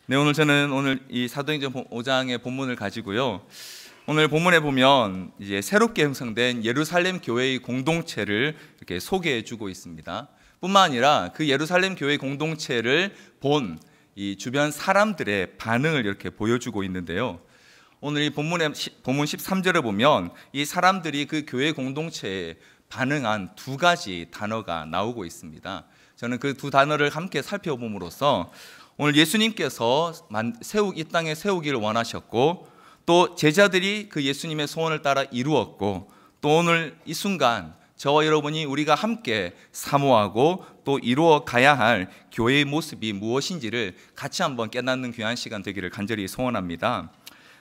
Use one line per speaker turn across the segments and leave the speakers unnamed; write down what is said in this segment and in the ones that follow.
네, 오늘 이 사도행전 5장의 본문을 가지고요. 오늘 본문에 보면 이제 새롭게 형성된 예루살렘 교회의 공동체를 이렇게 소개해 주고 있습니다. 뿐만 아니라 그 예루살렘 교회 공동체를 본 이 주변 사람들의 반응을 이렇게 보여주고 있는데요. 오늘 이 본문 13절을 보면 이 사람들이 그 교회 공동체에 반응한 두 가지 단어가 나오고 있습니다. 저는 그 두 단어를 함께 살펴봄으로써 오늘 예수님께서 이 땅에 세우기를 원하셨고, 또 제자들이 그 예수님의 소원을 따라 이루었고, 또 오늘 이 순간 저와 여러분이 우리가 함께 사모하고 또 이루어 가야 할 교회의 모습이 무엇인지를 같이 한번 깨닫는 귀한 시간 되기를 간절히 소원합니다.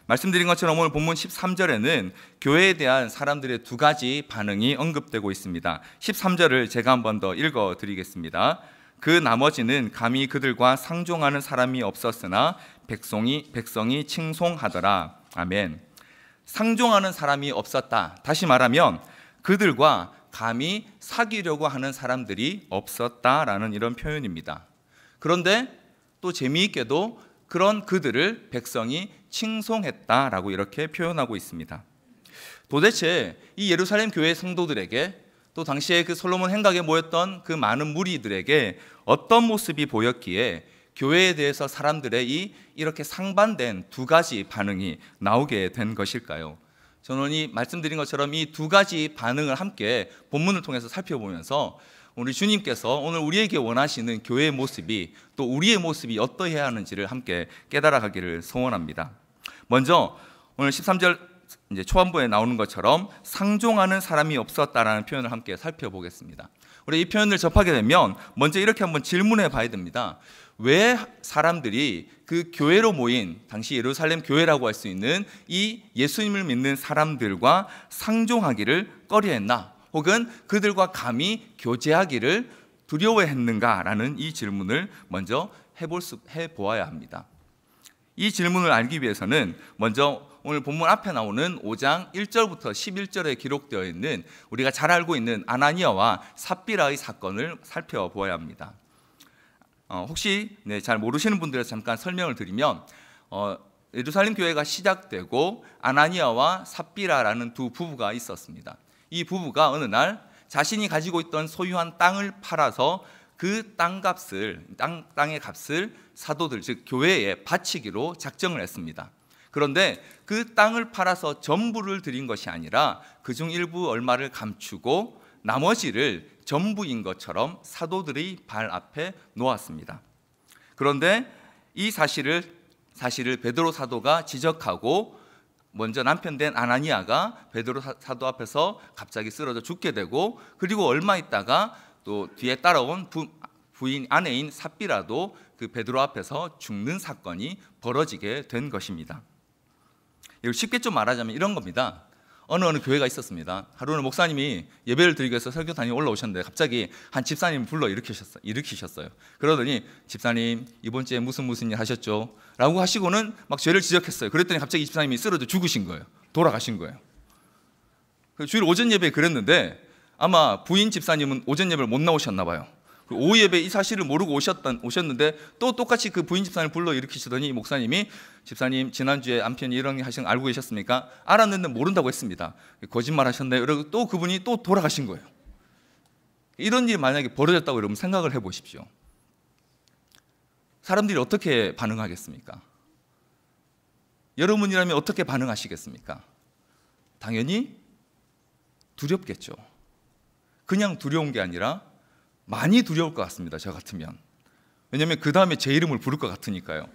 말씀드린 것처럼 오늘 본문 13절에는 교회에 대한 사람들의 두 가지 반응이 언급되고 있습니다. 13절을 제가 한번 더 읽어드리겠습니다. 그 나머지는 감히 그들과 상종하는 사람이 없었으나 백성이 칭송하더라. 아멘. 상종하는 사람이 없었다. 다시 말하면 그들과 감히 사귀려고 하는 사람들이 없었다라는 이런 표현입니다. 그런데 또 재미있게도 그런 그들을 백성이 칭송했다라고 이렇게 표현하고 있습니다. 도대체 이 예루살렘 교회 성도들에게, 또 당시에 그 솔로몬 행각에 모였던 그 많은 무리들에게 어떤 모습이 보였기에 교회에 대해서 사람들의 이렇게 상반된 두 가지 반응이 나오게 된 것일까요? 저는 이 말씀드린 것처럼 이 두 가지 반응을 함께 본문을 통해서 살펴보면서 우리 주님께서 오늘 우리에게 원하시는 교회의 모습이, 또 우리의 모습이 어떠해야 하는지를 함께 깨달아가기를 소원합니다. 먼저 오늘 13절 이제 초반부에 나오는 것처럼 상종하는 사람이 없었다라는 표현을 함께 살펴보겠습니다. 우리 이 표현을 접하게 되면 먼저 이렇게 한번 질문해 봐야 됩니다. 왜 사람들이 그 교회로 모인, 당시 예루살렘 교회라고 할 수 있는 이 예수님을 믿는 사람들과 상종하기를 꺼려했나, 혹은 그들과 감히 교제하기를 두려워했는가라는 이 질문을 먼저 해보아야 합니다. 이 질문을 알기 위해서는 먼저 오늘 본문 앞에 나오는 5장 1절부터 11절에 기록되어 있는 우리가 잘 알고 있는 아나니아와 삽비라의 사건을 살펴보아야 합니다. 혹시 잘 모르시는 분들에서 잠깐 설명을 드리면, 예루살렘 교회가 시작되고 아나니아와 삽비라라는 두 부부가 있었습니다. 이 부부가 어느 날 자신이 가지고 있던 소유한 땅을 팔아서 그 땅의 값을 사도들, 즉 교회에 바치기로 작정을 했습니다. 그런데 그 땅을 팔아서 전부를 드린 것이 아니라 그중 일부 얼마를 감추고 나머지를 전부인 것처럼 사도들의 발 앞에 놓았습니다. 그런데 이 사실을 베드로 사도가 지적하고, 먼저 남편 된 아나니아가 베드로 사도 앞에서 갑자기 쓰러져 죽게 되고, 그리고 얼마 있다가 또 뒤에 따라온 부인 아내인 삽비라도 그 베드로 앞에서 죽는 사건이 벌어지게 된 것입니다. 이걸 쉽게 좀 말하자면 이런 겁니다. 어느 교회가 있었습니다. 하루는 목사님이 예배를 드리기 위해서 설교단에 올라오셨는데 갑자기 한 집사님을 불러 일으키셨어요. 그러더니 집사님 이번 주에 무슨 일 하셨죠? 라고 하시고는 막 죄를 지적했어요. 그랬더니 갑자기 집사님이 쓰러져 죽으신 거예요. 돌아가신 거예요. 주일 오전 예배에 그랬는데 아마 부인 집사님은 오전 예배를 못 나오셨나 봐요. 오후 예배 이 사실을 모르고 오셨는데 또 똑같이 그 부인 집사님을 불러 일으키시더니 목사님이, 집사님 지난주에 남편이 이런 일 하신 거 알고 계셨습니까? 알았는데 모른다고 했습니다. 거짓말 하셨나요? 그리고 또 그분이 또 돌아가신 거예요. 이런 일이 만약에 벌어졌다고 여러분 생각을 해보십시오. 사람들이 어떻게 반응하겠습니까? 여러분이라면 어떻게 반응하시겠습니까? 당연히 두렵겠죠. 그냥 두려운 게 아니라 많이 두려울 것 같습니다. 저 같으면. 왜냐하면 그 다음에 제 이름을 부를 것 같으니까요.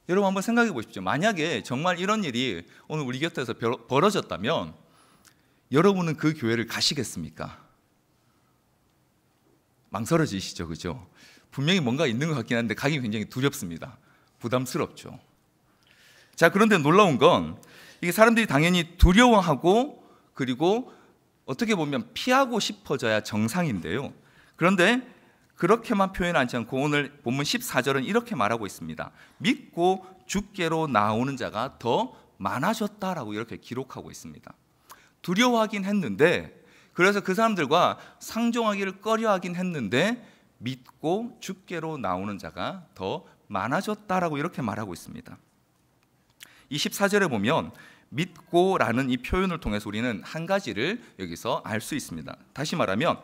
여러분 한번 생각해 보십시오. 만약에 정말 이런 일이 오늘 우리 곁에서 벌어졌다면 여러분은 그 교회를 가시겠습니까? 망설여지시죠, 그죠? 분명히 뭔가 있는 것 같긴 한데 가기 굉장히 두렵습니다. 부담스럽죠. 자, 그런데 놀라운 건 이게 사람들이 당연히 두려워하고, 그리고 어떻게 보면 피하고 싶어져야 정상인데요. 그런데 그렇게만 표현하지 않고 오늘 본문 14절은 이렇게 말하고 있습니다. 믿고 주께로 나오는 자가 더 많아졌다라고 이렇게 기록하고 있습니다. 두려워하긴 했는데, 그래서 그 사람들과 상종하기를 꺼려하긴 했는데 믿고 주께로 나오는 자가 더 많아졌다라고 이렇게 말하고 있습니다. 이 14절에 보면 믿고라는 이 표현을 통해서 우리는 한 가지를 여기서 알 수 있습니다. 다시 말하면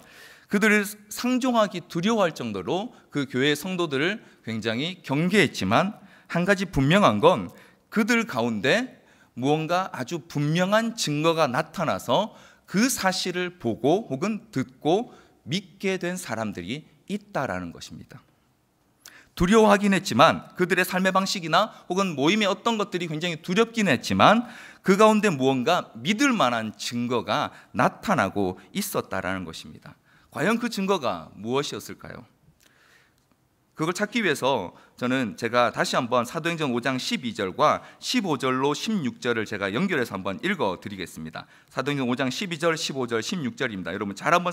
그들을 상종하기 두려워할 정도로 그 교회의 성도들을 굉장히 경계했지만 한 가지 분명한 건 그들 가운데 무언가 아주 분명한 증거가 나타나서 그 사실을 보고 혹은 듣고 믿게 된 사람들이 있다라는 것입니다. 두려워하긴 했지만 그들의 삶의 방식이나 혹은 모임의 어떤 것들이 굉장히 두렵긴 했지만 그 가운데 무언가 믿을 만한 증거가 나타나고 있었다라는 것입니다. 과연 그 증거가 무엇이었을까요? 그걸 찾기 위해서 저는 제가 다시 한번 사도행전 5장 12절과 15절로 16절을 제가 연결해서 한번 읽어드리겠습니다. 사도행전 5장 12절, 15절, 16절입니다. 여러분 잘 한번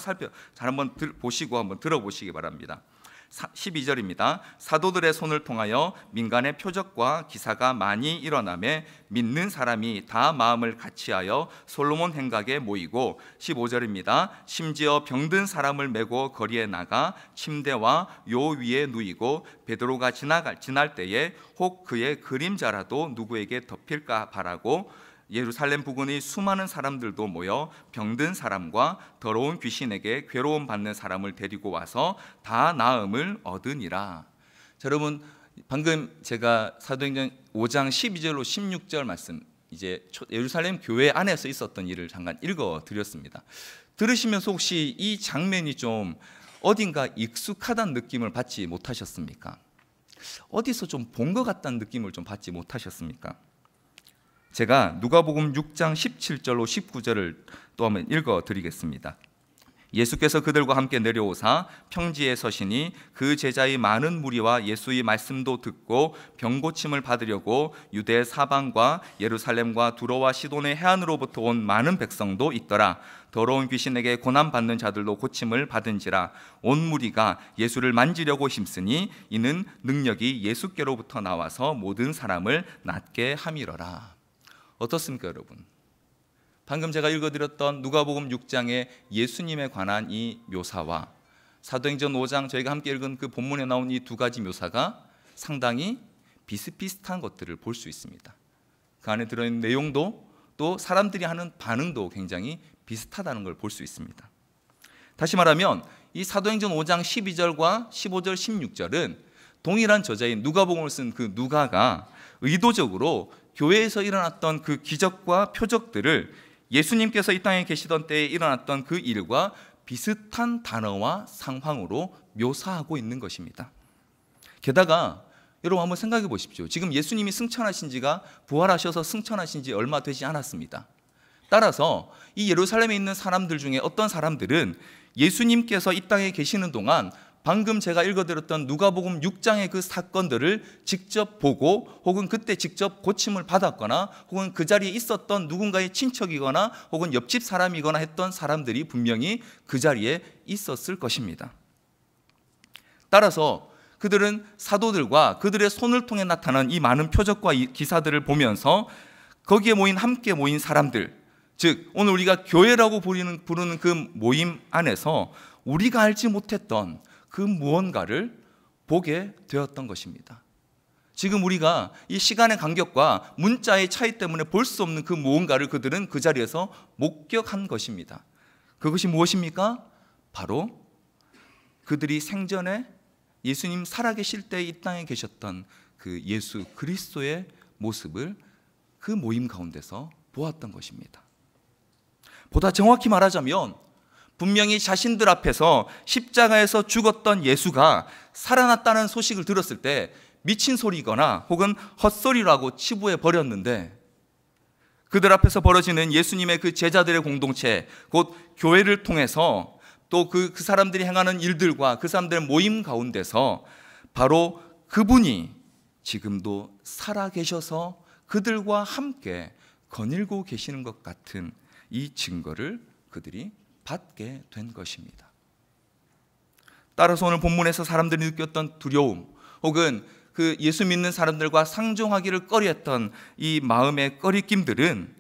보시고 한번 들어보시기 바랍니다. 12절입니다. 사도들의 손을 통하여 민간의 표적과 기사가 많이 일어나매 믿는 사람이 다 마음을 같이하여 솔로몬 행각에 모이고 15절입니다. 심지어 병든 사람을 메고 거리에 나가 침대와 요 위에 누이고 베드로가 지날 때에 혹 그의 그림자라도 누구에게 덮일까 바라고 예루살렘 부근의 수많은 사람들도 모여 병든 사람과 더러운 귀신에게 괴로움 받는 사람을 데리고 와서 다 나음을 얻으니라. 자, 여러분 방금 제가 사도행전 5장 12절로 16절 말씀 이제 예루살렘 교회 안에서 있었던 일을 잠깐 읽어드렸습니다. 들으시면서 혹시 이 장면이 좀 어딘가 익숙하다는 느낌을 받지 못하셨습니까? 어디서 좀 본 것 같다는 느낌을 좀 받지 못하셨습니까? 제가 누가복음 6장 17절로 19절을 또 한번 읽어드리겠습니다. 예수께서 그들과 함께 내려오사 평지에 서시니 그 제자의 많은 무리와 예수의 말씀도 듣고 병고침을 받으려고 유대 사방과 예루살렘과 두로와 시돈의 해안으로부터 온 많은 백성도 있더라. 더러운 귀신에게 고난받는 자들도 고침을 받은지라. 온 무리가 예수를 만지려고 힘쓰니 이는 능력이 예수께로부터 나와서 모든 사람을 낫게 함이러라. 어떻습니까, 여러분? 방금 제가 읽어드렸던 누가복음 6장의 예수님에 관한 이 묘사와 사도행전 5장 저희가 함께 읽은 그 본문에 나온 이 두 가지 묘사가 상당히 비슷비슷한 것들을 볼 수 있습니다. 그 안에 들어있는 내용도 또 사람들이 하는 반응도 굉장히 비슷하다는 걸 볼 수 있습니다. 다시 말하면 이 사도행전 5장 12절과 15절, 16절은 동일한 저자인 누가복음을 쓴 그 누가가 의도적으로 교회에서 일어났던 그 기적과 표적들을 예수님께서 이 땅에 계시던 때에 일어났던 그 일과 비슷한 단어와 상황으로 묘사하고 있는 것입니다. 게다가 여러분 한번 생각해 보십시오. 지금 예수님이 승천하신 지가 부활하셔서 승천하신 지 얼마 되지 않았습니다. 따라서 이 예루살렘에 있는 사람들 중에 어떤 사람들은 예수님께서 이 땅에 계시는 동안 방금 제가 읽어드렸던 누가복음 6장의 그 사건들을 직접 보고 혹은 그때 직접 고침을 받았거나 혹은 그 자리에 있었던 누군가의 친척이거나 혹은 옆집 사람이거나 했던 사람들이 분명히 그 자리에 있었을 것입니다. 따라서 그들은 사도들과 그들의 손을 통해 나타난 이 많은 표적과 기사들을 보면서 거기에 함께 모인 사람들, 즉 오늘 우리가 교회라고 부르는 그 모임 안에서 우리가 알지 못했던 그 무언가를 보게 되었던 것입니다. 지금 우리가 이 시간의 간격과 문자의 차이 때문에 볼 수 없는 그 무언가를 그들은 그 자리에서 목격한 것입니다. 그것이 무엇입니까? 바로 그들이 생전에 예수님 살아계실 때 이 땅에 계셨던 그 예수 그리스도의 모습을 그 모임 가운데서 보았던 것입니다. 보다 정확히 말하자면 분명히 자신들 앞에서 십자가에서 죽었던 예수가 살아났다는 소식을 들었을 때 미친 소리거나 혹은 헛소리라고 치부해 버렸는데 그들 앞에서 벌어지는 예수님의 그 제자들의 공동체, 곧 교회를 통해서 또 그 사람들이 행하는 일들과 그 사람들의 모임 가운데서 바로 그분이 지금도 살아계셔서 그들과 함께 거닐고 계시는 것 같은 이 증거를 그들이 받게 된 것입니다. 따라서 오늘 본문에서 사람들이 느꼈던 두려움 혹은 그 예수 믿는 사람들과 상종하기를 꺼려했던 이 마음의 꺼리낌들은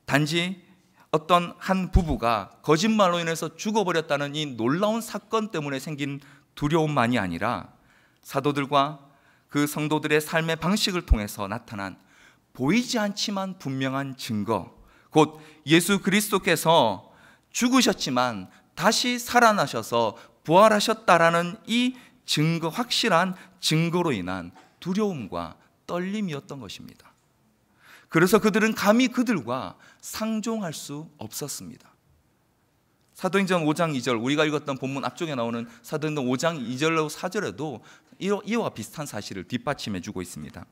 단지 어떤 한 부부가 거짓말로 인해서 죽어버렸다는 이 놀라운 사건 때문에 생긴 두려움만이 아니라 사도들과 그 성도들의 삶의 방식을 통해서 나타난 보이지 않지만 분명한 증거, 곧 예수 그리스도께서 죽으셨지만 다시 살아나셔서 부활하셨다라는 이 증거, 확실한 증거로 인한 두려움과 떨림이었던 것입니다. 그래서 그들은 감히 그들과 상종할 수 없었습니다. 사도행전 5장 2절, 우리가 읽었던 본문 앞쪽에 나오는 사도행전 5장 2절로 4절에도 이와 비슷한 사실을 뒷받침해 주고 있습니다.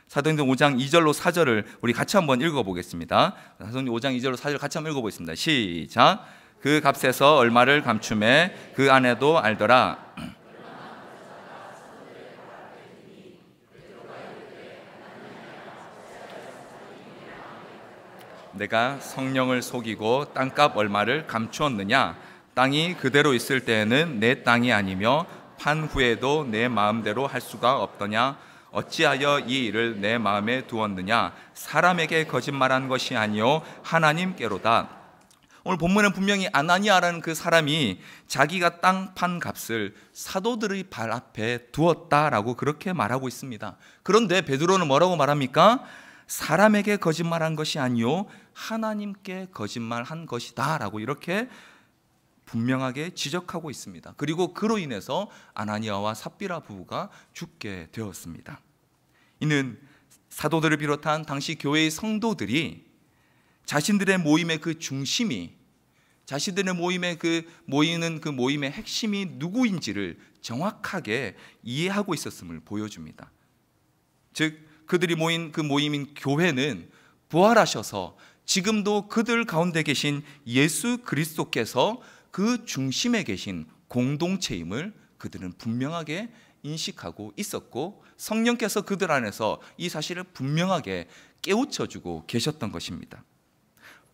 사도행전 5장 2절로 4절을 우리 같이 한번 읽어보겠습니다. 사도행전 5장 2절로 4절 같이 한번 읽어보겠습니다. 시작. 그 값에서 얼마를 감춤해 그 안에도 알더라. 내가 성령을 속이고 땅값 얼마를 감추었느냐? 땅이 그대로 있을 때에는 내 땅이 아니며 판 후에도 내 마음대로 할 수가 없더냐? 어찌하여 이 일을 내 마음에 두었느냐? 사람에게 거짓말한 것이 아니요 하나님께로다. 오늘 본문은 분명히 아나니아라는 그 사람이 자기가 땅 판 값을 사도들의 발 앞에 두었다라고 그렇게 말하고 있습니다. 그런데 베드로는 뭐라고 말합니까? 사람에게 거짓말한 것이 아니요 하나님께 거짓말한 것이다 라고 이렇게 분명하게 지적하고 있습니다. 그리고 그로 인해서 아나니아와 삽비라 부부가 죽게 되었습니다. 이는 사도들을 비롯한 당시 교회의 성도들이 자신들의 모임의 그 중심이, 자신들의 모임의 모이는 그 모임의 핵심이 누구인지를 정확하게 이해하고 있었음을 보여줍니다. 즉 그들이 모인 그 모임인 교회는 부활하셔서 지금도 그들 가운데 계신 예수 그리스도께서 그 중심에 계신 공동체임을 그들은 분명하게 인식하고 있었고, 성령께서 그들 안에서 이 사실을 분명하게 깨우쳐주고 계셨던 것입니다.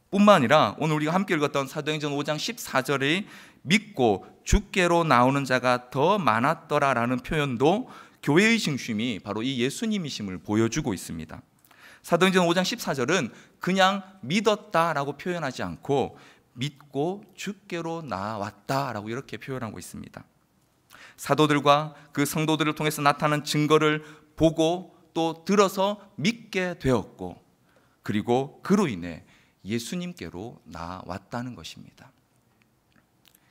뿐만 아니라 오늘 우리가 함께 읽었던 사도행전 5장 14절의 믿고 주께로 나오는 자가 더 많았더라라는 표현도 교회의 중심이 바로 이 예수님이심을 보여주고 있습니다. 사도행전 5장 14절은 그냥 믿었다라고 표현하지 않고 믿고 주께로 나왔다라고 이렇게 표현하고 있습니다. 사도들과 그 성도들을 통해서 나타난 증거를 보고 또 들어서 믿게 되었고, 그리고 그로 인해 예수님께로 나왔다는 것입니다.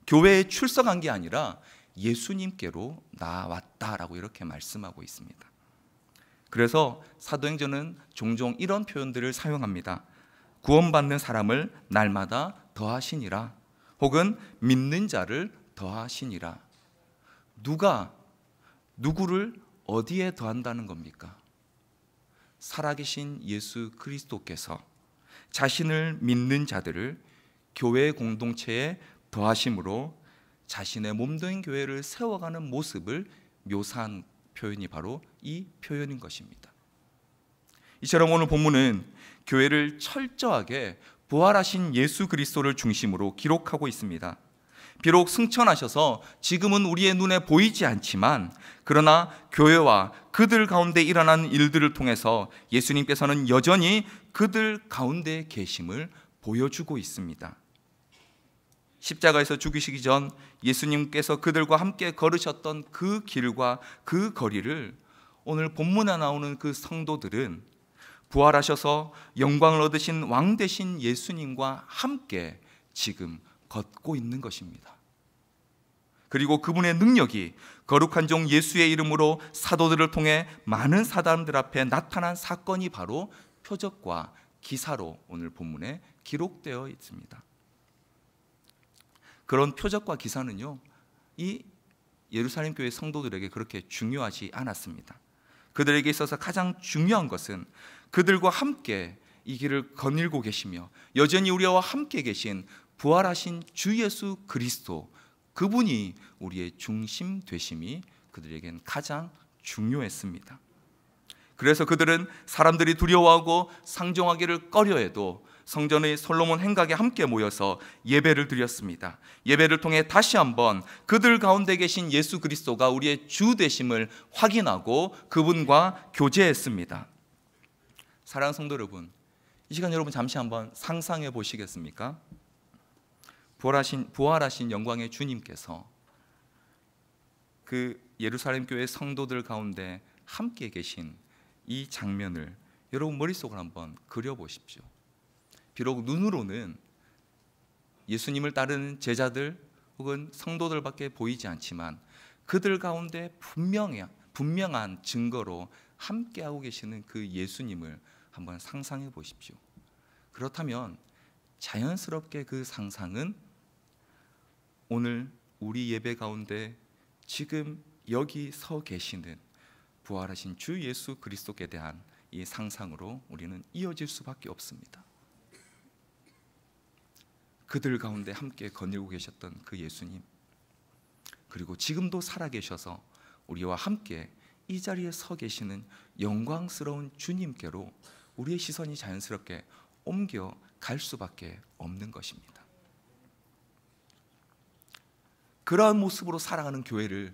교회에 출석한 게 아니라 예수님께로 나왔다라고 이렇게 말씀하고 있습니다. 그래서 사도행전은 종종 이런 표현들을 사용합니다. 구원받는 사람을 날마다 더하시니라, 혹은 믿는 자를 더하시니라. 누가 누구를 어디에 더한다는 겁니까? 살아계신 예수 그리스도께서 자신을 믿는 자들을 교회 공동체에 더하심으로 자신의 몸된 교회를 세워가는 모습을 묘사한 표현이 바로 이 표현인 것입니다. 이처럼 오늘 본문은 교회를 철저하게 부활하신 예수 그리스도를 중심으로 기록하고 있습니다. 비록 승천하셔서 지금은 우리의 눈에 보이지 않지만, 그러나 교회와 그들 가운데 일어난 일들을 통해서 예수님께서는 여전히 그들 가운데 계심을 보여주고 있습니다. 십자가에서 죽으시기 전 예수님께서 그들과 함께 걸으셨던 그 길과 그 거리를 오늘 본문에 나오는 그 성도들은 부활하셔서 영광을 얻으신 왕 되신 예수님과 함께 지금 걷고 있는 것입니다. 그리고 그분의 능력이 거룩한 종 예수의 이름으로 사도들을 통해 많은 사람들 앞에 나타난 사건이 바로 표적과 기사로 오늘 본문에 기록되어 있습니다. 그런 표적과 기사는요, 이 예루살렘 교회 성도들에게 그렇게 중요하지 않았습니다. 그들에게 있어서 가장 중요한 것은 그들과 함께 이 길을 거닐고 계시며 여전히 우리와 함께 계신 부활하신 주 예수 그리스도, 그분이 우리의 중심 되심이 그들에겐 가장 중요했습니다. 그래서 그들은 사람들이 두려워하고 상종하기를 꺼려해도 성전의 솔로몬 행각에 함께 모여서 예배를 드렸습니다. 예배를 통해 다시 한번 그들 가운데 계신 예수 그리스도가 우리의 주 되심을 확인하고 그분과 교제했습니다. 사랑하는 성도 여러분, 이 시간 여러분 잠시 한번 상상해 보시겠습니까? 부활하신 영광의 주님께서 그 예루살렘 교회 성도들 가운데 함께 계신 이 장면을 여러분 머릿속으로 한번 그려보십시오. 비록 눈으로는 예수님을 따르는 제자들 혹은 성도들밖에 보이지 않지만 그들 가운데 분명한 증거로 함께하고 계시는 그 예수님을 한번 상상해 보십시오. 그렇다면 자연스럽게 그 상상은 오늘 우리 예배 가운데 지금 여기 서 계시는 부활하신 주 예수 그리스도께 대한 이 상상으로 우리는 이어질 수밖에 없습니다. 그들 가운데 함께 거닐고 계셨던 그 예수님, 그리고 지금도 살아계셔서 우리와 함께 이 자리에 서 계시는 영광스러운 주님께로 우리의 시선이 자연스럽게 옮겨 갈 수밖에 없는 것입니다. 그러한 모습으로 살아가는 교회를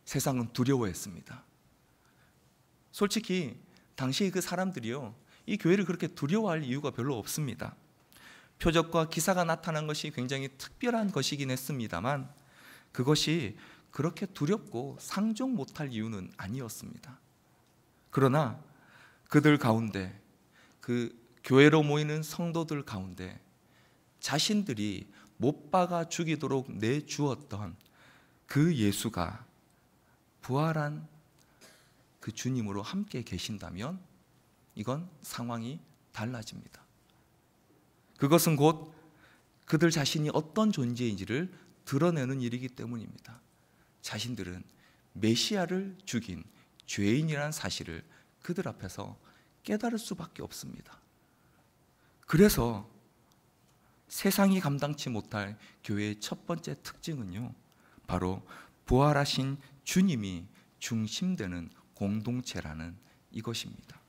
세상은 두려워했습니다. 솔직히 당시 그 사람들이요, 이 교회를 그렇게 두려워할 이유가 별로 없습니다. 표적과 기사가 나타난 것이 굉장히 특별한 것이긴 했습니다만 그것이 그렇게 두렵고 상종 못할 이유는 아니었습니다. 그러나 그들 가운데, 그 교회로 모이는 성도들 가운데 자신들이 못 박아 죽이도록 내주었던 그 예수가 부활한 그 주님으로 함께 계신다면 이건 상황이 달라집니다. 그것은 곧 그들 자신이 어떤 존재인지를 드러내는 일이기 때문입니다. 자신들은 메시아를 죽인 죄인이라는 사실을 그들 앞에서 깨달을 수밖에 없습니다. 그래서 세상이 감당치 못할 교회의 첫 번째 특징은요, 바로 부활하신 주님이 중심되는 공동체라는 이것입니다.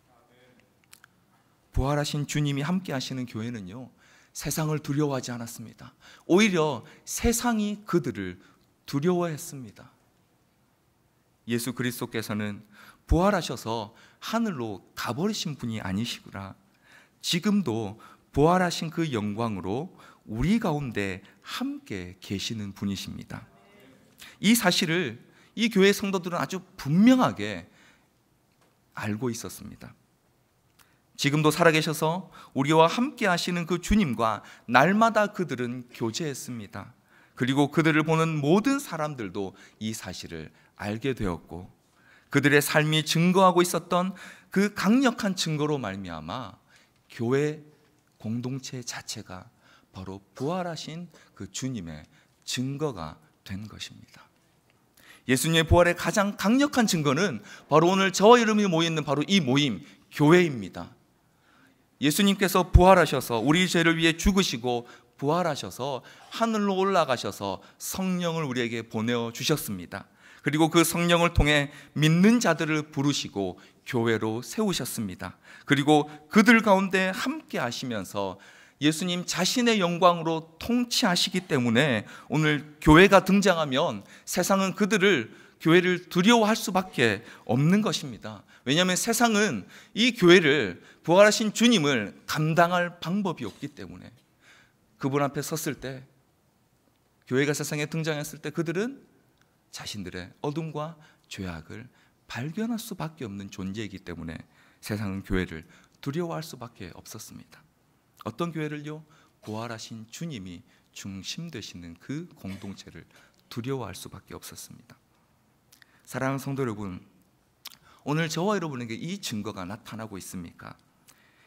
부활하신 주님이 함께 하시는 교회는요, 세상을 두려워하지 않았습니다. 오히려 세상이 그들을 두려워했습니다. 예수 그리스도께서는 부활하셔서 하늘로 가버리신 분이 아니시구나, 지금도 부활하신 그 영광으로 우리 가운데 함께 계시는 분이십니다. 이 사실을 이 교회 성도들은 아주 분명하게 알고 있었습니다. 지금도 살아계셔서 우리와 함께 하시는 그 주님과 날마다 그들은 교제했습니다. 그리고 그들을 보는 모든 사람들도 이 사실을 알게 되었고, 그들의 삶이 증거하고 있었던 그 강력한 증거로 말미암아 교회 공동체 자체가 바로 부활하신 그 주님의 증거가 된 것입니다. 예수님의 부활의 가장 강력한 증거는 바로 오늘 저와 여러분이 모여있는 바로 이 모임, 교회입니다. 예수님께서 부활하셔서 우리 죄를 위해 죽으시고 부활하셔서 하늘로 올라가셔서 성령을 우리에게 보내주셨습니다. 그리고 그 성령을 통해 믿는 자들을 부르시고 교회로 세우셨습니다. 그리고 그들 가운데 함께 하시면서 예수님 자신의 영광으로 통치하시기 때문에 오늘 교회가 등장하면 세상은 교회를 두려워할 수밖에 없는 것입니다. 왜냐하면 세상은 이 교회를, 부활하신 주님을 감당할 방법이 없기 때문에, 그분 앞에 섰을 때, 교회가 세상에 등장했을 때 그들은 자신들의 어둠과 죄악을 발견할 수밖에 없는 존재이기 때문에 세상은 교회를 두려워할 수밖에 없었습니다. 어떤 교회를요? 부활하신 주님이 중심 되시는 그 공동체를 두려워할 수밖에 없었습니다. 사랑하는 성도 여러분, 오늘 저와 여러분에게 이 증거가 나타나고 있습니까?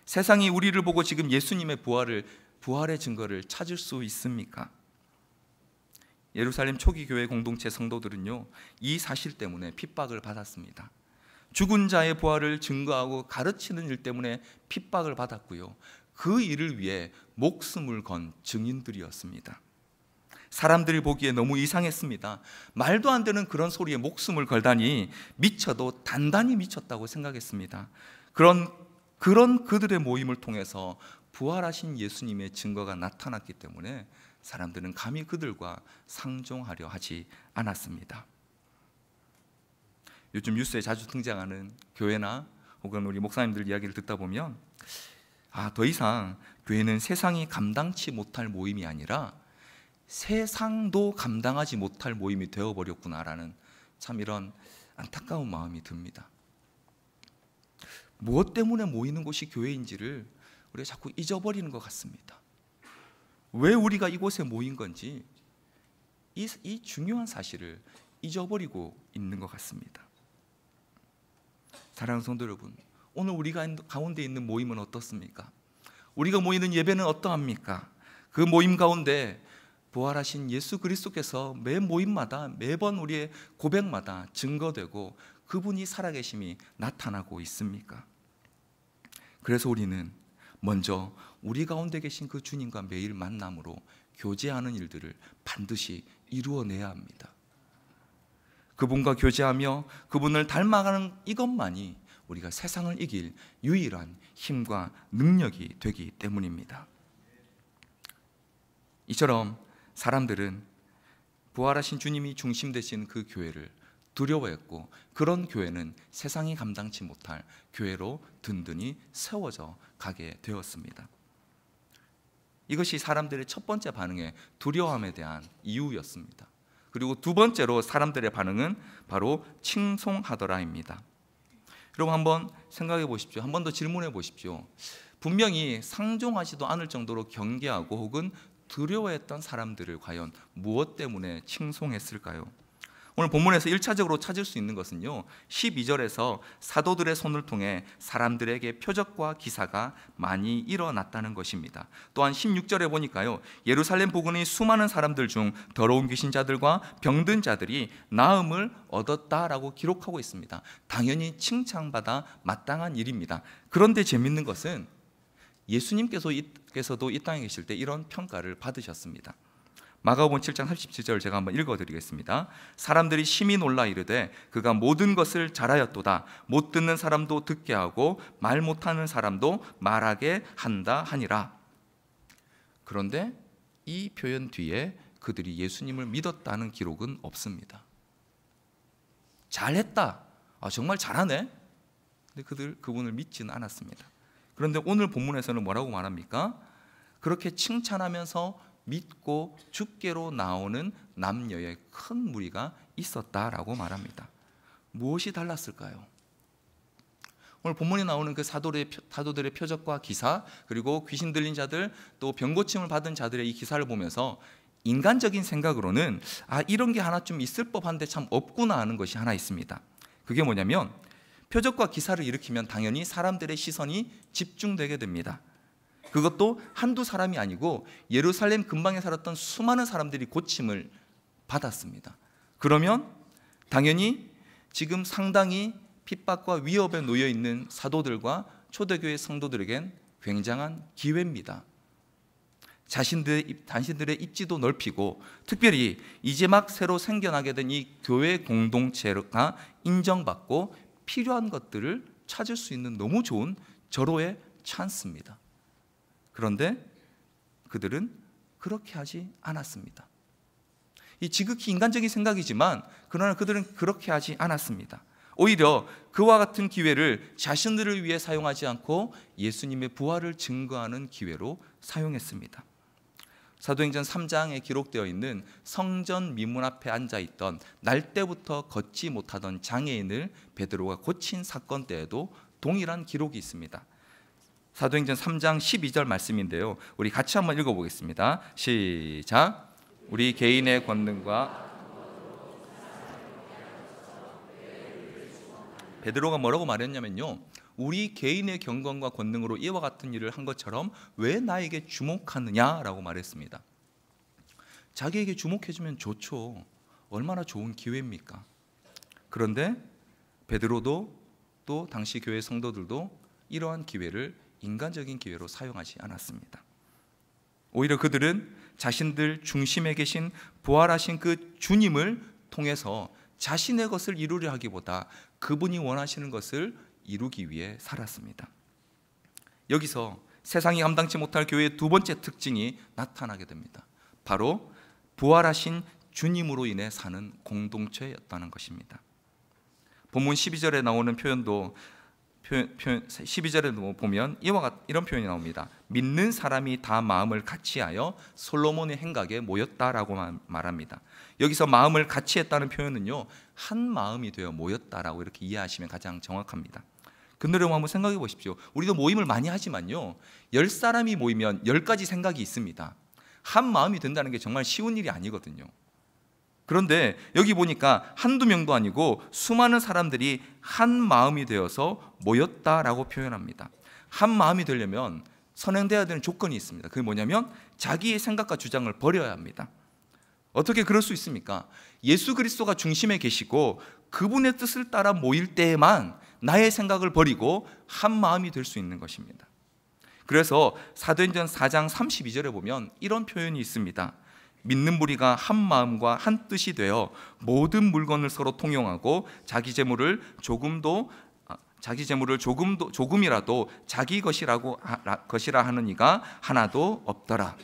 세상이 우리를 보고 지금 예수님의 부활의 증거를 찾을 수 있습니까? 예루살렘 초기 교회 공동체 성도들은요, 이 사실 때문에 핍박을 받았습니다. 죽은 자의 부활을 증거하고 가르치는 일 때문에 핍박을 받았고요, 그 일을 위해 목숨을 건 증인들이었습니다. 사람들이 보기에 너무 이상했습니다. 말도 안 되는 그런 소리에 목숨을 걸다니 미쳐도 단단히 미쳤다고 생각했습니다. 그런 그들의 모임을 통해서 부활하신 예수님의 증거가 나타났기 때문에 사람들은 감히 그들과 상종하려 하지 않았습니다. 요즘 뉴스에 자주 등장하는 교회나 혹은 우리 목사님들 이야기를 듣다 보면 더 이상 교회는 세상이 감당치 못할 모임이 아니라 세상도 감당하지 못할 모임이 되어버렸구나라는 참 이런 안타까운 마음이 듭니다. 무엇 때문에 모이는 곳이 교회인지를 우리가 자꾸 잊어버리는 것 같습니다. 왜 우리가 이곳에 모인 건지 이 중요한 사실을 잊어버리고 있는 것 같습니다. 사랑하는 성도 여러분, 오늘 우리가 가운데 있는 모임은 어떻습니까? 우리가 모이는 예배는 어떠합니까? 그 모임 가운데 부활하신 예수 그리스도께서 매 모임마다 매번 우리의 고백마다 증거되고 그분이 살아계심이 나타나고 있습니까? 그래서 우리는 먼저 우리 가운데 계신 그 주님과 매일 만남으로 교제하는 일들을 반드시 이루어내야 합니다. 그분과 교제하며 그분을 닮아가는 이것만이 우리가 세상을 이길 유일한 힘과 능력이 되기 때문입니다. 이처럼 사람들은 부활하신 주님이 중심 되신 그 교회를 두려워했고, 그런 교회는 세상이 감당치 못할 교회로 든든히 세워져 가게 되었습니다. 이것이 사람들의 첫 번째 반응의 두려움에 대한 이유였습니다. 그리고 두 번째로 사람들의 반응은 바로 칭송하더라입니다. 여러분 한번 생각해 보십시오. 한 번 더 질문해 보십시오. 분명히 상종하지도 않을 정도로 경계하고 혹은 두려워했던 사람들을 과연 무엇 때문에 칭송했을까요? 오늘 본문에서 1차적으로 찾을 수 있는 것은요, 12절에서 사도들의 손을 통해 사람들에게 표적과 기사가 많이 일어났다는 것입니다. 또한 16절에 보니까요, 예루살렘 부근의 수많은 사람들 중 더러운 귀신 자들과 병든 자들이 나음을 얻었다라고 기록하고 있습니다. 당연히 칭찬받아 마땅한 일입니다. 그런데 재밌는 것은 예수님께서도 이 땅에 계실 때 이런 평가를 받으셨습니다. 마가복음 7장 37절 제가 한번 읽어드리겠습니다. 사람들이 심히 놀라 이르되 그가 모든 것을 잘하였도다. 못 듣는 사람도 듣게 하고 말 못하는 사람도 말하게 한다 하니라. 그런데 이 표현 뒤에 그들이 예수님을 믿었다는 기록은 없습니다. 잘했다, 정말 잘하네. 근데 그분을 믿지는 않았습니다. 그런데 오늘 본문에서는 뭐라고 말합니까? 그렇게 칭찬하면서 믿고 주께로 나오는 남녀의 큰 무리가 있었다라고 말합니다. 무엇이 달랐을까요? 오늘 본문에 나오는 그 사도들의 표적과 기사, 그리고 귀신 들린 자들, 또 병고침을 받은 자들의 이 기사를 보면서 인간적인 생각으로는 이런 게 하나 좀 있을 법한데 참 없구나 하는 것이 하나 있습니다. 그게 뭐냐면, 표적과 기사를 일으키면 당연히 사람들의 시선이 집중되게 됩니다. 그것도 한두 사람이 아니고 예루살렘 근방에 살았던 수많은 사람들이 고침을 받았습니다. 그러면 당연히 지금 상당히 핍박과 위협에 놓여 있는 사도들과 초대교회 성도들에겐 굉장한 기회입니다. 자신들의 입지도 넓히고, 특별히 이제 막 새로 생겨나게 된 이 교회 공동체가 인정받고 필요한 것들을 찾을 수 있는 너무 좋은 절호의 찬스입니다. 그런데 그들은 그렇게 하지 않았습니다. 이 지극히 인간적인 생각이지만 그러나 그들은 그렇게 하지 않았습니다. 오히려 그와 같은 기회를 자신들을 위해 사용하지 않고 예수님의 부활을 증거하는 기회로 사용했습니다. 사도행전 3장에 기록되어 있는 성전 미문 앞에 앉아있던 날 때부터 걷지 못하던 장애인을 베드로가 고친 사건 때에도 동일한 기록이 있습니다. 사도행전 3장 12절 말씀인데요, 우리 같이 한번 읽어보겠습니다. 시작. 우리 개인의 권능과 베드로가 뭐라고 말했냐면요, 우리 개인의 경건과 권능으로 이와 같은 일을 한 것처럼 왜 나에게 주목하느냐라고 말했습니다. 자기에게 주목해주면 좋죠. 얼마나 좋은 기회입니까? 그런데 베드로도 또 당시 교회 성도들도 이러한 기회를 인간적인 기회로 사용하지 않았습니다. 오히려 그들은 자신들 중심에 계신 부활하신 그 주님을 통해서 자신의 것을 이루려 하기보다 그분이 원하시는 것을 이루기 위해 살았습니다. 여기서 세상이 감당치 못할 교회의 두 번째 특징이 나타나게 됩니다. 바로 부활하신 주님으로 인해 사는 공동체였다는 것입니다. 본문 12절에 나오는 표현도 표현 12절에 보면 이런 표현이 나옵니다. 믿는 사람이 다 마음을 같이하여 솔로몬의 행각에 모였다라고 말합니다. 여기서 마음을 같이했다는 표현은요, 한 마음이 되어 모였다라고 이렇게 이해하시면 가장 정확합니다. 근데 한번 생각해 보십시오. 우리도 모임을 많이 하지만요, 10사람이 모이면 10가지 생각이 있습니다. 한 마음이 된다는 게 정말 쉬운 일이 아니거든요. 그런데 여기 보니까 한두 명도 아니고 수많은 사람들이 한 마음이 되어서 모였다라고 표현합니다. 한 마음이 되려면 선행되어야 되는 조건이 있습니다. 그게 뭐냐면 자기의 생각과 주장을 버려야 합니다. 어떻게 그럴 수 있습니까? 예수 그리스도가 중심에 계시고 그분의 뜻을 따라 모일 때에만 나의 생각을 버리고 한 마음이 될 수 있는 것입니다. 그래서 사도행전 4장 32절에 보면 이런 표현이 있습니다. 믿는 무리가 한 마음과 한 뜻이 되어 모든 물건을 서로 통용하고 자기 재물을 조금이라도 자기 것이라 하는 이가 하나도 없더라.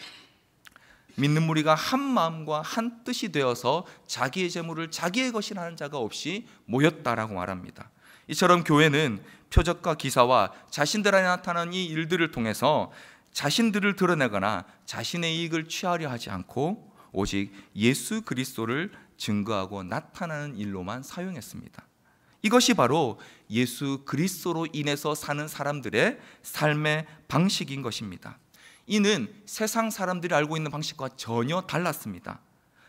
믿는 무리가 한 마음과 한 뜻이 되어서 자기의 재물을 자기의 것이라 하는 자가 없이 모였다라고 말합니다. 이처럼 교회는 표적과 기사와 자신들 안에 나타나는 이 일들을 통해서 자신들을 드러내거나 자신의 이익을 취하려 하지 않고 오직 예수 그리스도를 증거하고 나타나는 일로만 사용했습니다. 이것이 바로 예수 그리스도로 인해서 사는 사람들의 삶의 방식인 것입니다. 이는 세상 사람들이 알고 있는 방식과 전혀 달랐습니다.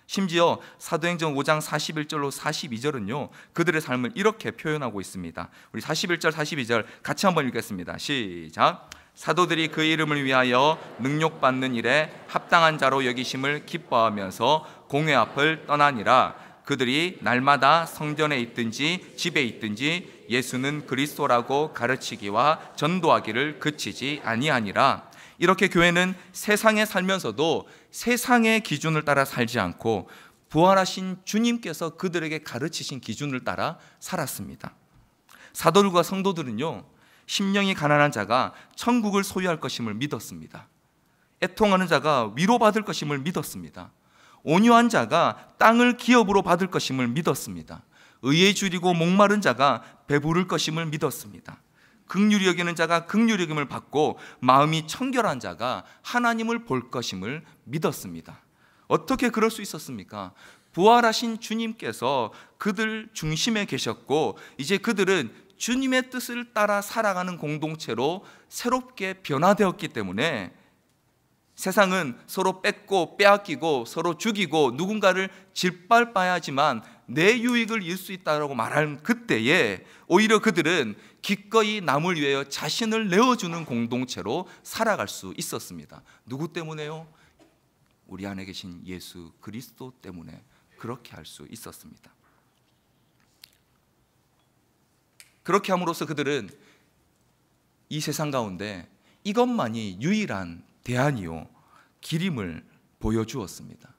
심지어 사도행전 5장 41절로 42절은요, 그들의 삶을 이렇게 표현하고 있습니다. 우리 41절 42절 같이 한번 읽겠습니다. 시작. 사도들이 그 이름을 위하여 능욕받는 일에 합당한 자로 여기심을 기뻐하면서 공회 앞을 떠나니라. 그들이 날마다 성전에 있든지 집에 있든지 예수는 그리스도라고 가르치기와 전도하기를 그치지 아니하니라. 이렇게 교회는 세상에 살면서도 세상의 기준을 따라 살지 않고 부활하신 주님께서 그들에게 가르치신 기준을 따라 살았습니다. 사도들과 성도들은요, 심령이 가난한 자가 천국을 소유할 것임을 믿었습니다. 애통하는 자가 위로받을 것임을 믿었습니다. 온유한 자가 땅을 기업으로 받을 것임을 믿었습니다. 의에 줄이고 목마른 자가 배부를 것임을 믿었습니다. 긍휼히 여기는 자가 긍휼히 여김을 받고 마음이 청결한 자가 하나님을 볼 것임을 믿었습니다. 어떻게 그럴 수 있었습니까? 부활하신 주님께서 그들 중심에 계셨고 이제 그들은 주님의 뜻을 따라 살아가는 공동체로 새롭게 변화되었기 때문에 세상은 서로 뺏고 빼앗기고 서로 죽이고 누군가를 짓밟아야 하지만 내 유익을 이룰 수 있다고 말하는 그때에 오히려 그들은 기꺼이 남을 위하여 자신을 내어주는 공동체로 살아갈 수 있었습니다. 누구 때문에요? 우리 안에 계신 예수 그리스도 때문에 그렇게 할 수 있었습니다. 그렇게 함으로써 그들은 이 세상 가운데 이것만이 유일한 대안이요 길임을 보여주었습니다.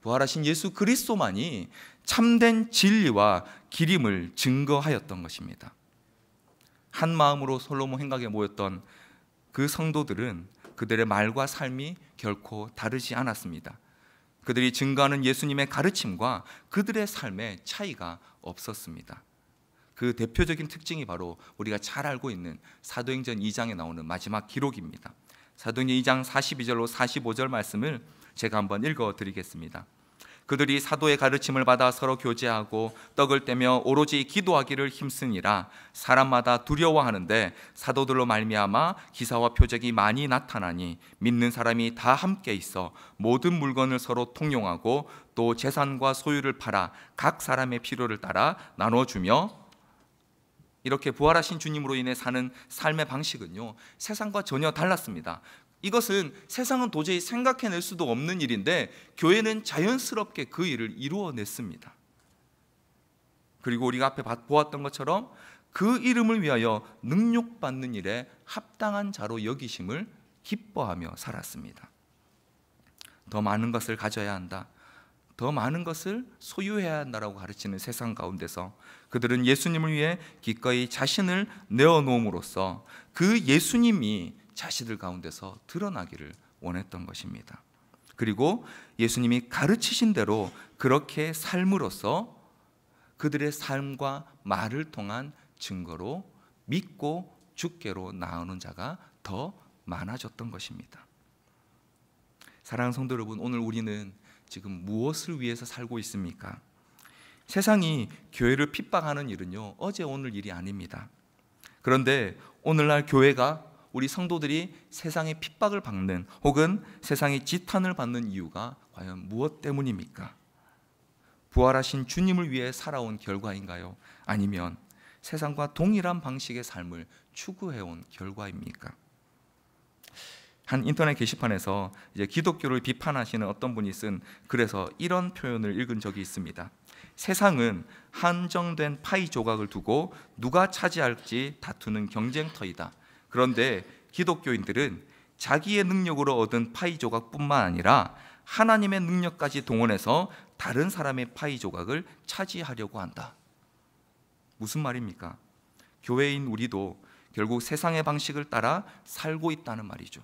부활하신 예수 그리스도만이 참된 진리와 길임을 증거하였던 것입니다. 한 마음으로 솔로몬 행각에 모였던 그 성도들은 그들의 말과 삶이 결코 다르지 않았습니다. 그들이 증거하는 예수님의 가르침과 그들의 삶에 차이가 없었습니다. 그 대표적인 특징이 바로 우리가 잘 알고 있는 사도행전 2장에 나오는 마지막 기록입니다. 사도행전 2장 42절로 45절 말씀을 제가 한번 읽어드리겠습니다. 그들이 사도의 가르침을 받아 서로 교제하고 떡을 떼며 오로지 기도하기를 힘쓰니라. 사람마다 두려워하는데 사도들로 말미암아 기사와 표적이 많이 나타나니 믿는 사람이 다 함께 있어 모든 물건을 서로 통용하고 또 재산과 소유를 팔아 각 사람의 필요를 따라 나눠주며. 이렇게 부활하신 주님으로 인해 사는 삶의 방식은요, 세상과 전혀 달랐습니다. 이것은 세상은 도저히 생각해낼 수도 없는 일인데 교회는 자연스럽게 그 일을 이루어냈습니다. 그리고 우리가 앞에 보았던 것처럼 그 이름을 위하여 능욕받는 일에 합당한 자로 여기심을 기뻐하며 살았습니다. 더 많은 것을 가져야 한다, 더 많은 것을 소유해야 한다라고 가르치는 세상 가운데서 그들은 예수님을 위해 기꺼이 자신을 내어놓음으로써 그 예수님이 자신들 가운데서 드러나기를 원했던 것입니다. 그리고 예수님이 가르치신 대로 그렇게 삶으로써 그들의 삶과 말을 통한 증거로 믿고 주께로 나오는 자가 더 많아졌던 것입니다. 사랑하는 성도 여러분, 오늘 우리는 지금 무엇을 위해서 살고 있습니까? 세상이 교회를 핍박하는 일은요, 어제 오늘 일이 아닙니다. 그런데 오늘날 교회가, 우리 성도들이 세상의 핍박을 받는 혹은 세상의 지탄을 받는 이유가 과연 무엇 때문입니까? 부활하신 주님을 위해 살아온 결과인가요? 아니면 세상과 동일한 방식의 삶을 추구해온 결과입니까? 한 인터넷 게시판에서 이제 기독교를 비판하시는 어떤 분이 쓴 글에서 이런 표현을 읽은 적이 있습니다. 세상은 한정된 파이 조각을 두고 누가 차지할지 다투는 경쟁터이다. 그런데 기독교인들은 자기의 능력으로 얻은 파이 조각뿐만 아니라 하나님의 능력까지 동원해서 다른 사람의 파이 조각을 차지하려고 한다. 무슨 말입니까? 교회인 우리도 결국 세상의 방식을 따라 살고 있다는 말이죠.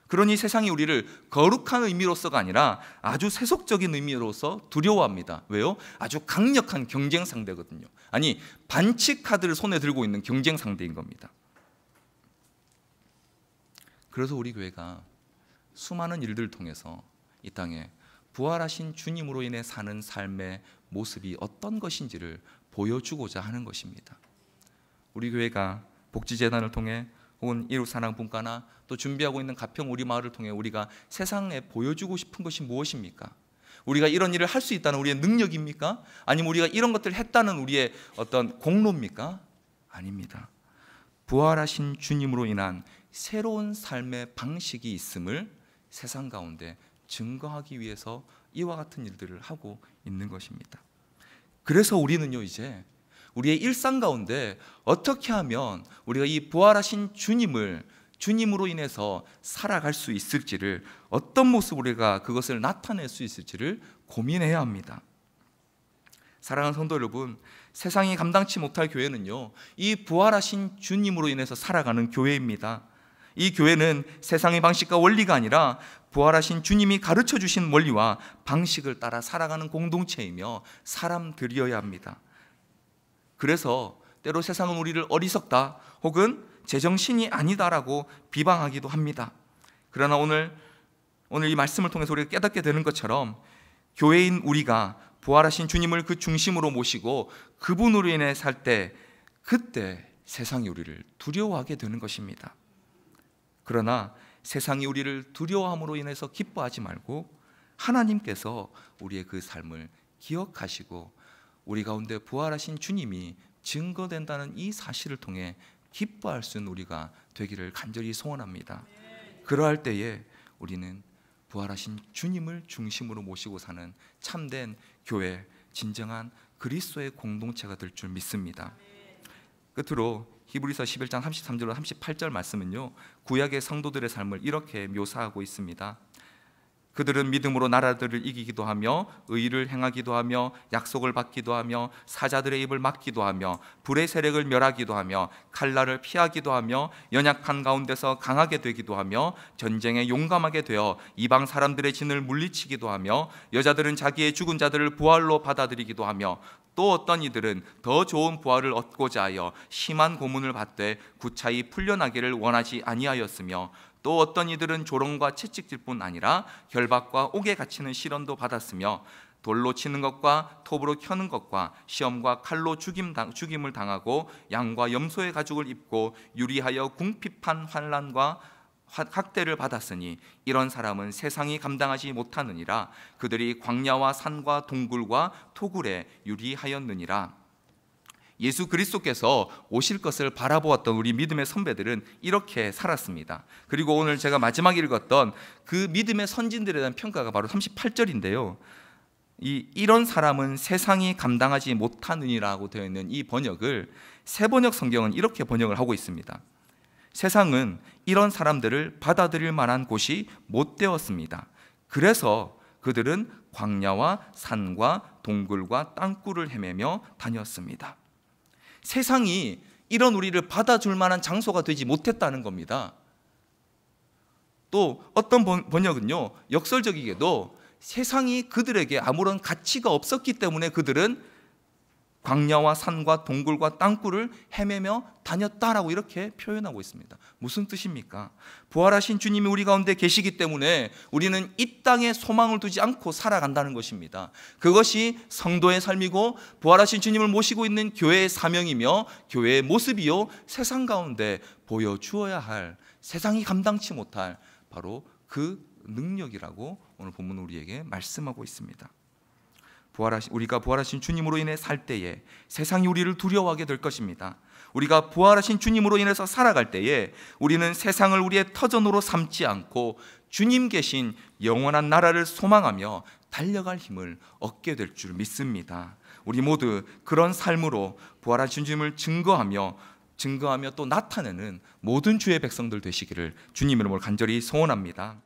그러니 세상이 우리를 거룩한 의미로서가 아니라 아주 세속적인 의미로서 두려워합니다. 왜요? 아주 강력한 경쟁 상대거든요. 아니, 반칙 카드를 손에 들고 있는 경쟁 상대인 겁니다. 그래서 우리 교회가 수많은 일들을 통해서 이 땅에 부활하신 주님으로 인해 사는 삶의 모습이 어떤 것인지를 보여주고자 하는 것입니다. 우리 교회가 복지재단을 통해 혹은 이웃사랑분과나 또 준비하고 있는 가평 우리마을을 통해 우리가 세상에 보여주고 싶은 것이 무엇입니까? 우리가 이런 일을 할 수 있다는 우리의 능력입니까? 아니면 우리가 이런 것들을 했다는 우리의 어떤 공로입니까? 아닙니다. 부활하신 주님으로 인한 새로운 삶의 방식이 있음을 세상 가운데 증거하기 위해서 이와 같은 일들을 하고 있는 것입니다. 그래서 우리는요, 이제 우리의 일상 가운데 어떻게 하면 우리가 이 부활하신 주님으로 인해서 살아갈 수 있을지를, 어떤 모습으로 우리가 그것을 나타낼 수 있을지를 고민해야 합니다. 사랑하는 성도 여러분, 세상이 감당치 못할 교회는요, 이 부활하신 주님으로 인해서 살아가는 교회입니다. 이 교회는 세상의 방식과 원리가 아니라 부활하신 주님이 가르쳐 주신 원리와 방식을 따라 살아가는 공동체이며 사람들이어야 합니다. 그래서 때로 세상은 우리를 어리석다 혹은 제정신이 아니다라고 비방하기도 합니다. 그러나 오늘 이 말씀을 통해서 우리가 깨닫게 되는 것처럼 교회인 우리가 부활하신 주님을 그 중심으로 모시고 그분으로 인해 살 때, 그때 세상이 우리를 두려워하게 되는 것입니다. 그러나 세상이 우리를 두려워함으로 인해서 기뻐하지 말고 하나님께서 우리의 그 삶을 기억하시고 우리 가운데 부활하신 주님이 증거된다는 이 사실을 통해 기뻐할 수 있는 우리가 되기를 간절히 소원합니다. 그러할 때에 우리는 부활하신 주님을 중심으로 모시고 사는 참된 교회, 진정한 그리스도의 공동체가 될 줄 믿습니다. 끝으로 히브리서 11장 33절로 38절 말씀은요, 구약의 성도들의 삶을 이렇게 묘사하고 있습니다. 그들은 믿음으로 나라들을 이기기도 하며 의를 행하기도 하며 약속을 받기도 하며 사자들의 입을 막기도 하며 불의 세력을 멸하기도 하며 칼날을 피하기도 하며 연약한 가운데서 강하게 되기도 하며 전쟁에 용감하게 되어 이방 사람들의 진을 물리치기도 하며 여자들은 자기의 죽은 자들을 부활로 받아들이기도 하며 또 어떤 이들은 더 좋은 부활을 얻고자 하여 심한 고문을 받되 구차히 풀려나기를 원하지 아니하였으며 또 어떤 이들은 조롱과 채찍질 뿐 아니라 결박과 옥에 갇히는 시련도 받았으며 돌로 치는 것과 톱으로 켜는 것과 시험과 칼로 죽임을 당하고 양과 염소의 가죽을 입고 유리하여 궁핍한 환난과 학대를 받았으니 이런 사람은 세상이 감당하지 못하느니라. 그들이 광야와 산과 동굴과 토굴에 유리하였느니라. 예수 그리스도께서 오실 것을 바라보았던 우리 믿음의 선배들은 이렇게 살았습니다. 그리고 오늘 제가 마지막에 읽었던 그 믿음의 선진들에 대한 평가가 바로 38절인데요. 이런 사람은 세상이 감당하지 못하느니라고 되어 있는 이 번역을 새번역 성경은 이렇게 번역을 하고 있습니다. 세상은 이런 사람들을 받아들일 만한 곳이 못 되었습니다. 그래서 그들은 광야와 산과 동굴과 땅굴을 헤매며 다녔습니다. 세상이 이런 우리를 받아줄 만한 장소가 되지 못했다는 겁니다. 또 어떤 번역은요, 역설적이게도 세상이 그들에게 아무런 가치가 없었기 때문에 그들은 광야와 산과 동굴과 땅굴을 헤매며 다녔다라고 이렇게 표현하고 있습니다. 무슨 뜻입니까? 부활하신 주님이 우리 가운데 계시기 때문에 우리는 이 땅에 소망을 두지 않고 살아간다는 것입니다. 그것이 성도의 삶이고 부활하신 주님을 모시고 있는 교회의 사명이며 교회의 모습이요, 세상 가운데 보여주어야 할, 세상이 감당치 못할 바로 그 능력이라고 오늘 본문은 우리에게 말씀하고 있습니다. 우리가 부활하신 주님으로 인해 살 때에 세상이 우리를 두려워하게 될 것입니다. 우리가 부활하신 주님으로 인해서 살아갈 때에 우리는 세상을 우리의 터전으로 삼지 않고 주님 계신 영원한 나라를 소망하며 달려갈 힘을 얻게 될 줄 믿습니다. 우리 모두 그런 삶으로 부활하신 주님을 증거하며 또 나타내는 모든 주의 백성들 되시기를 주님 이름으로 간절히 소원합니다.